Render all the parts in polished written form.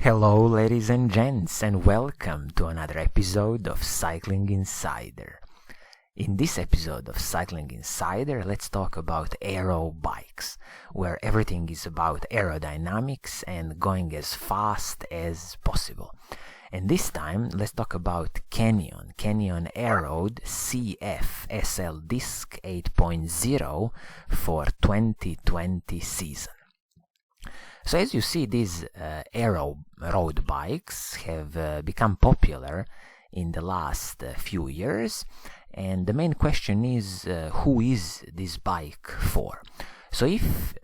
Hello ladies and gents, and welcome to another episode of Cycling Insider. In this episode of Cycling Insider, let's talk about aero bikes, where everything is about aerodynamics and going as fast as possible. And this time, let's talk about Canyon Aeroad CF SL Disc 8.0 for 2020 season. So as you see, these aero road bikes have become popular in the last few years, and the main question is who is this bike for? So if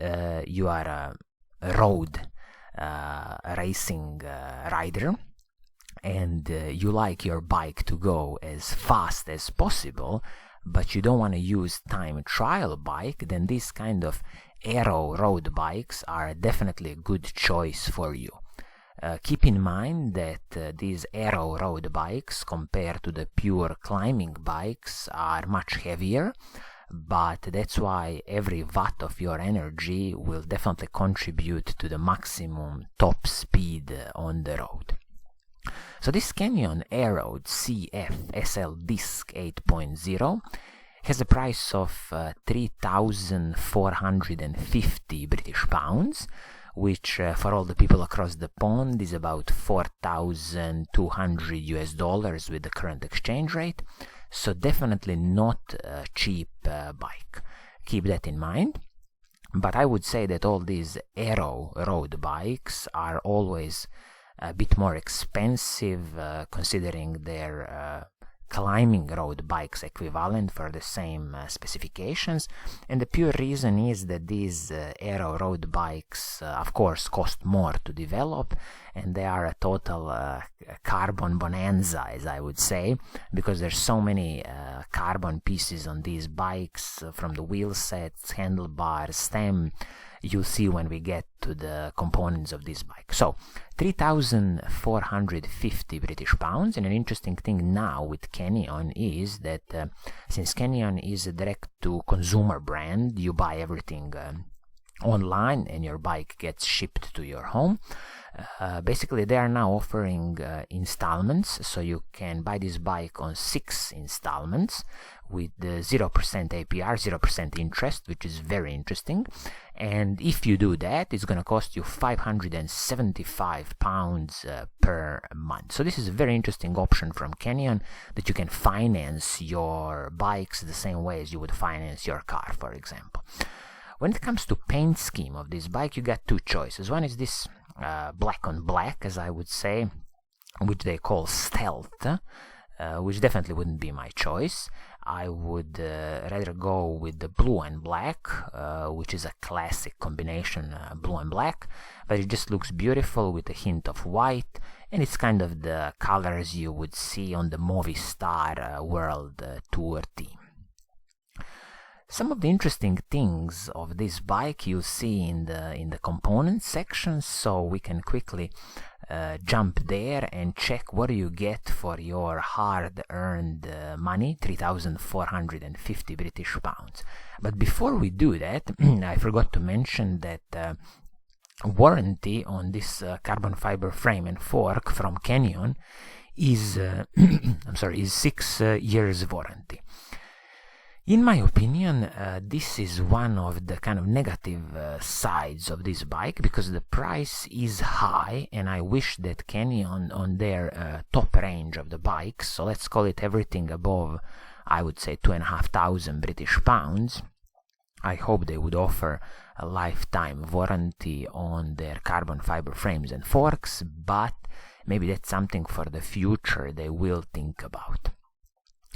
you are a road racing rider and you like your bike to go as fast as possible, but you don't want to use time trial bike, then this kind of aero road bikes are definitely a good choice for you. Keep in mind that these aero road bikes compared to the pure climbing bikes are much heavier, but that's why every watt of your energy will definitely contribute to the maximum top speed on the road. So this Canyon Aeroad CF SL Disc 8.0 has a price of 3,450 British pounds, which for all the people across the pond is about 4,200 US dollars with the current exchange rate. So definitely not a cheap bike. Keep that in mind. But I would say that all these aero road bikes are always a bit more expensive considering their climbing road bikes equivalent for the same specifications, and the pure reason is that these aero road bikes of course cost more to develop, and they are a total carbon bonanza, as I would say, because there's so many carbon pieces on these bikes, from the wheel sets, handlebars, stem. You'll see when we get to the components of this bike. So 3,450 British pounds, and an interesting thing now with Canyon is that since Canyon is a direct-to-consumer brand, you buy everything online and your bike gets shipped to your home. Basically, they are now offering installments, so you can buy this bike on 6 installments with the 0% APR, 0% interest, which is very interesting. And if you do that, it's going to cost you £575 per month. So this is a very interesting option from Canyon, that you can finance your bikes the same way as you would finance your car, for example. When it comes to paint scheme of this bike, you got two choices. One is this black on black, as I would say, which they call stealth, which definitely wouldn't be my choice. I would rather go with the blue and black, which is a classic combination, blue and black, but it just looks beautiful with a hint of white, and it's kind of the colors you would see on the Movistar World Tour team. Some of the interesting things of this bike you'll see in the components section, so we can quickly jump there and check what do you get for your hard-earned money, 3,450 British pounds. But before we do that, I forgot to mention that warranty on this carbon fiber frame and fork from Canyon is is 6 years warranty. In my opinion, this is one of the kind of negative sides of this bike, because the price is high, and I wish that Canyon on their top range of the bikes, so let's call it everything above, I would say 2,500 British pounds, I hope they would offer a lifetime warranty on their carbon fiber frames and forks, but maybe that's something for the future they will think about.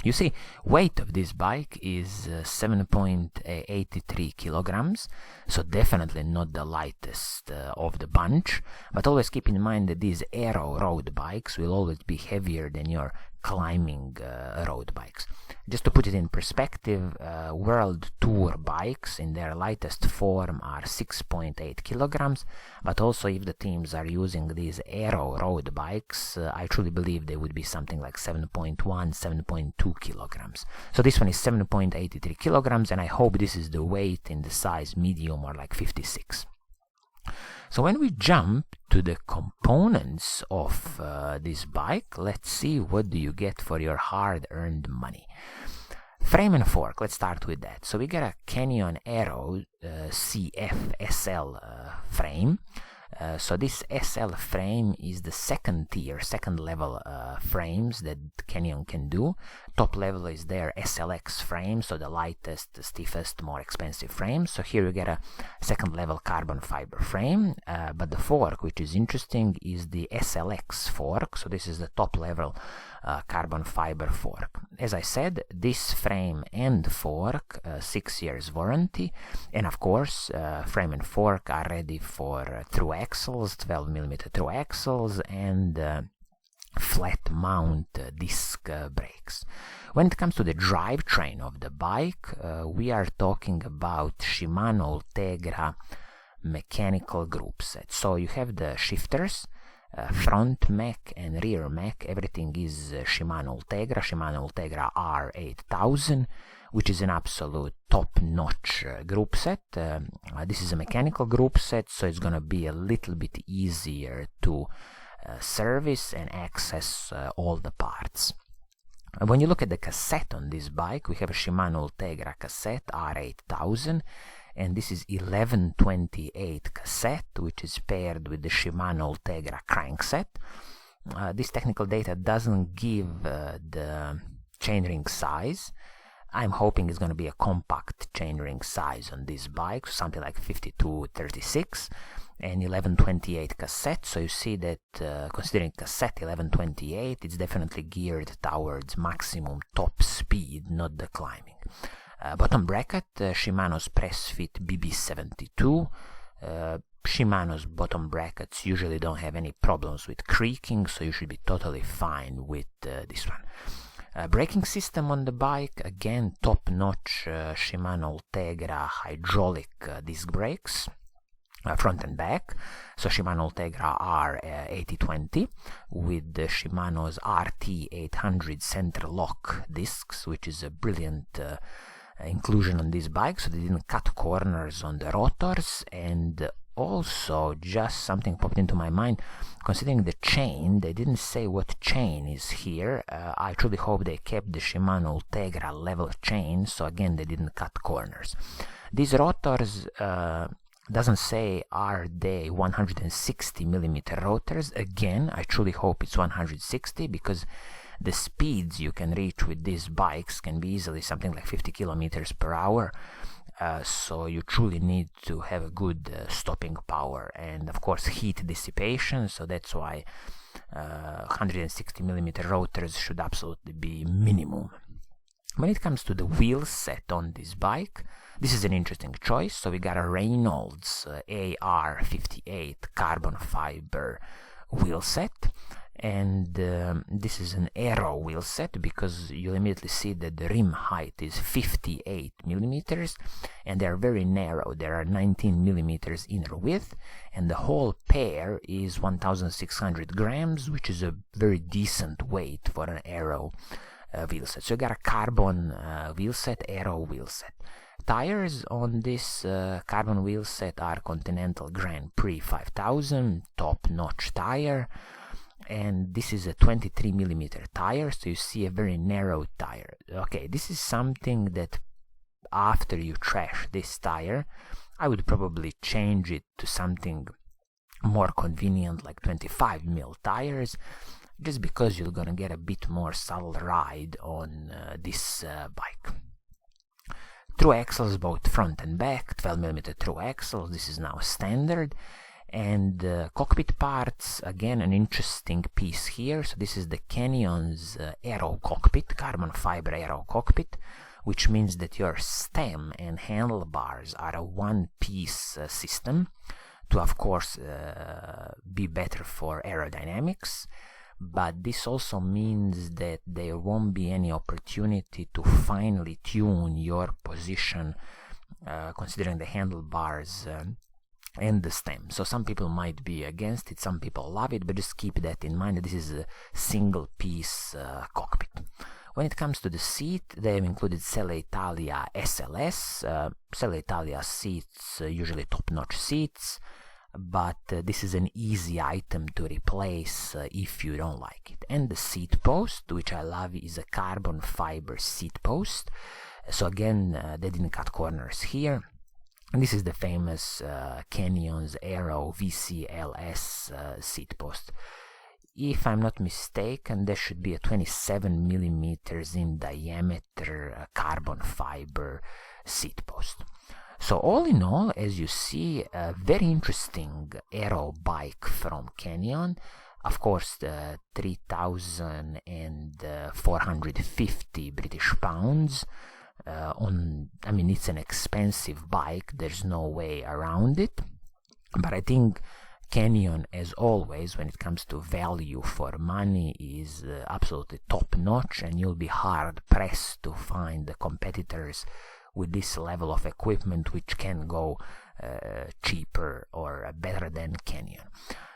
You see, weight of this bike is 7.83 kilograms, so definitely not the lightest of the bunch, but always keep in mind that these aero road bikes will always be heavier than your climbing road bikes. Just to put it in perspective, World Tour bikes in their lightest form are 6.8 kilograms, but also if the teams are using these aero road bikes, I truly believe they would be something like 7.1, 7.2 kilograms. So this one is 7.83 kilograms, and I hope this is the weight in the size medium or like 56. So when we jump to the components of this bike, let's see what do you get for your hard-earned money. Frame and fork, let's start with that. So we got a Canyon Aero CF SL frame. So this SL frame is the second tier, second level frames that Canyon can do. Top level is their SLX frame, so the lightest, the stiffest, more expensive frame. So here you get a second level carbon fiber frame, but the fork, which is interesting, is the SLX fork. So this is the top level carbon fiber fork. As I said, this frame and fork, 6 years warranty, and of course frame and fork are ready for through axles, 12mm through axles, and flat mount disc brakes. When it comes to the drivetrain of the bike, we are talking about Shimano Ultegra mechanical group set. So you have the shifters, front mech and rear mech, everything is Shimano Ultegra R8000, which is an absolute top-notch group set. This is a mechanical group set, so it's going to be a little bit easier to service and access all the parts. When you look at the cassette on this bike, we have a Shimano Ultegra cassette R8000, and this is 1128 cassette, which is paired with the Shimano Ultegra crankset. This technical data doesn't give the chainring size. I'm hoping it's going to be a compact chainring size on this bike, something like 5236 and 1128 cassette. So you see that considering cassette 1128, it's definitely geared towards maximum top speed, not the climbing. Bottom bracket, Shimano's Pressfit BB72. Shimano's bottom brackets usually don't have any problems with creaking, so you should be totally fine with this one. Braking system on the bike, again top-notch Shimano Ultegra hydraulic disc brakes, front and back. So Shimano Ultegra R8020 with the Shimano's RT800 center lock discs, which is a brilliant inclusion on this bike, so they didn't cut corners on the rotors. And also, just something popped into my mind, considering the chain, they didn't say what chain is here. I truly hope they kept the Shimano Ultegra level chain, so again they didn't cut corners. These rotors doesn't say are they 160mm rotors. Again, I truly hope it's 160, because the speeds you can reach with these bikes can be easily something like 50 kilometers per hour. So you truly need to have a good stopping power and of course heat dissipation, so that's why 160mm rotors should absolutely be minimum. When it comes to the wheel set on this bike, this is an interesting choice. So we got a Reynolds AR58 carbon fiber wheel set, and this is an Aero wheel set because you'll immediately see that the rim height is 58mm and they are very narrow. There are 19mm inner width, and the whole pair is 1600 grams, which is a very decent weight for an Aero wheel set. So you got a carbon wheel set, Aero wheel set. Tires on this carbon wheel set are Continental Grand Prix 5000 top-notch tire, and this is a 23mm tire, so you see a very narrow tire. Okay, this is something that after you trash this tire, I would probably change it to something more convenient like 25mm tires, just because you're gonna get a bit more solid ride on this bike. Through axles, both front and back, 12mm through axles, this is now standard. And cockpit parts, again an interesting piece here. So this is the Canyon's Aero Cockpit, carbon fiber Aero Cockpit, which means that your stem and handlebars are a one-piece system to, of course, be better for aerodynamics. But this also means that there won't be any opportunity to finely tune your position considering the handlebars and the stem. So some people might be against it, some people love it, but just keep that in mind that this is a single piece cockpit. When it comes to the seat, they have included Selle Italia SLS. Selle Italia seats, usually top-notch seats. but this is an easy item to replace if you don't like it. And the seat post, which I love, is a carbon fiber seat post. So again, they didn't cut corners here. And this is the famous Canyon's Aero VCLS seat post. If I'm not mistaken, there should be a 27 millimeters in diameter carbon fiber seat post. So all in all, as you see, a very interesting aero bike from Canyon. Of course, the 3,450 British pounds. I mean, it's an expensive bike. There's no way around it. But I think Canyon, as always, when it comes to value for money, is absolutely top-notch, and you'll be hard-pressed to find the competitors with this level of equipment which can go cheaper or better than Canyon.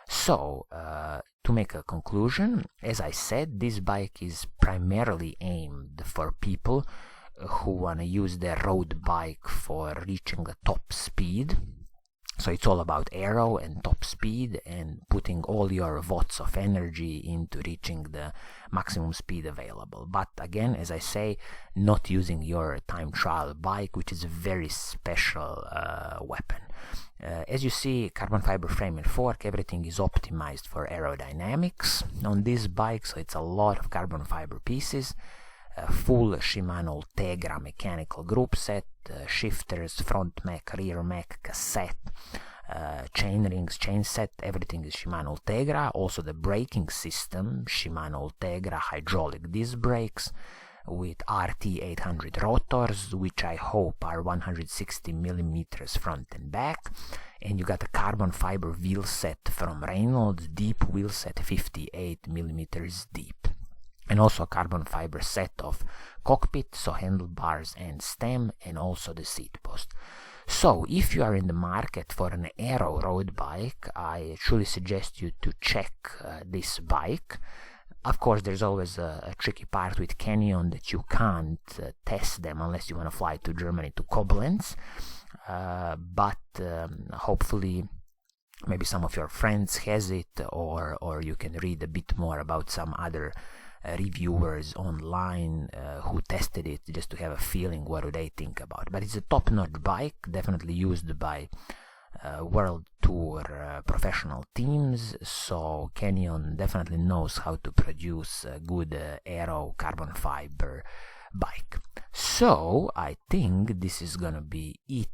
So, to make a conclusion, as I said, this bike is primarily aimed for people who want to use their road bike for reaching the top speed. So it's all about aero and top speed and putting all your watts of energy into reaching the maximum speed available. But again, as I say, not using your time trial bike, which is a very special weapon. As you see, carbon fiber frame and fork, everything is optimized for aerodynamics on this bike, so it's a lot of carbon fiber pieces. Full Shimano Tegra mechanical group set, shifters, front mech, rear mech, cassette, chain rings, chain set, everything is Shimano Tegra. Also the braking system, Shimano Tegra hydraulic disc brakes with RT800 rotors, which I hope are 160 millimeters front and back. And you got a carbon fiber wheel set from Reynolds, deep wheel set, 58 millimeters deep. And also a carbon fiber set of cockpit, so handlebars and stem, and also the seat post. So, if you are in the market for an aero road bike, I truly suggest you to check this bike. Of course, there's always a tricky part with Canyon that you can't test them unless you want to fly to Germany to Koblenz. But hopefully, maybe some of your friends has it, or you can read a bit more about some other reviewers online who tested it, just to have a feeling what do they think about it. But it's a top-notch bike, definitely used by World Tour professional teams, so Canyon definitely knows how to produce a good aero carbon fiber bike. So I think this is gonna be it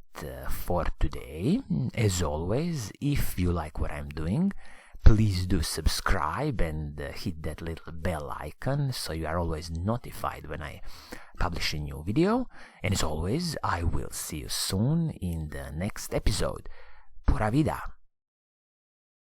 for today. As always, if you like what I'm doing, please do subscribe and hit that little bell icon so you are always notified when I publish a new video. And as always, I will see you soon in the next episode. Pura Vida!